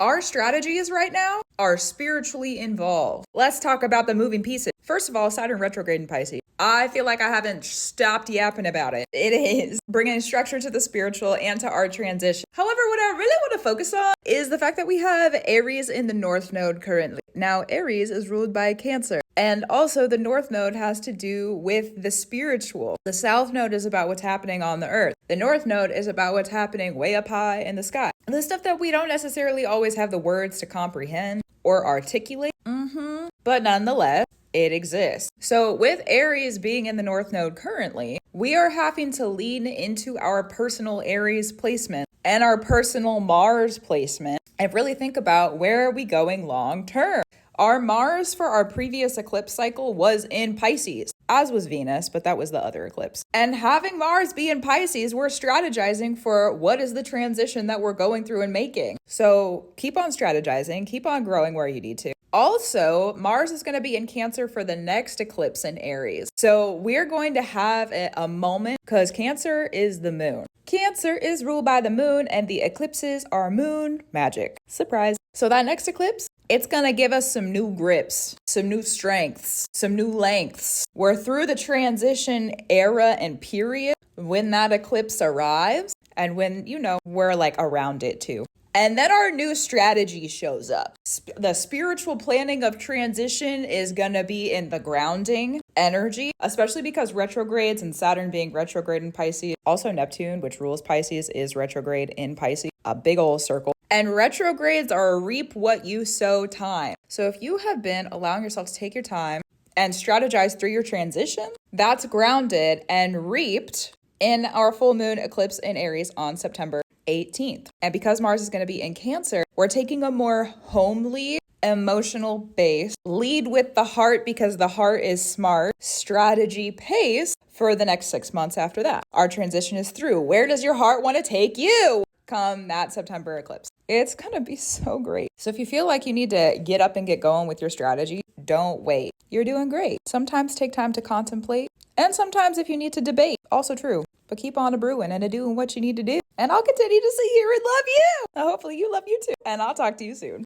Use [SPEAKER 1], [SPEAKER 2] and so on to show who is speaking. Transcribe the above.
[SPEAKER 1] Our strategies right now are spiritually involved. Let's talk about the moving pieces. First of all, Saturn retrograde in Pisces. I feel like I haven't stopped yapping about it. It is bringing structure to the spiritual and to our transition. However, what I really want to focus on is the fact that we have Aries in the North Node currently. Now, Aries is ruled by Cancer. And also the North Node has to do with the spiritual. The South Node is about what's happening on the earth. The North Node is about what's happening way up high in the sky. The stuff that we don't necessarily always have the words to comprehend or articulate. But nonetheless, it exists. So with Aries being in the North Node currently, we are having to lean into our personal Aries placement and our personal Mars placement and really think about where are we going long term. Our Mars for our previous eclipse cycle was in Pisces, as was Venus, but that was the other eclipse. And having Mars be in Pisces, we're strategizing for what is the transition that we're going through and making. So keep on strategizing, keep on growing where you need to. Also, Mars is going to be in Cancer for the next eclipse in Aries. So we're going to have a moment because Cancer is the moon. Cancer is ruled by the moon and the eclipses are moon magic. Surprise. So that next eclipse, it's going to give us some new grips, some new strengths, some new lengths. We're through the transition era and period when that eclipse arrives and when, we're like around it too. And then our new strategy shows up. The spiritual planning of transition is going to be in the grounding energy, especially because retrogrades and Saturn being retrograde in Pisces, also Neptune, which rules Pisces, is retrograde in Pisces, a big old circle. And retrogrades are a reap what you sow time. So if you have been allowing yourself to take your time and strategize through your transition, that's grounded and reaped in our full moon eclipse in Aries on September 18th. And because Mars is going to be in Cancer, we're taking a more homely, emotional base. Lead with the heart because the heart is smart. Strategy pace for the next 6 months after that. Our transition is through. Where does your heart want to take you come that September eclipse? It's going to be so great. So if you feel like you need to get up and get going with your strategy, don't wait. You're doing great. Sometimes take time to contemplate. And sometimes if you need to debate, also true. But keep on a-brewing and a-doing what you need to do. And I'll continue to sit here and love you. Hopefully you love you too. And I'll talk to you soon.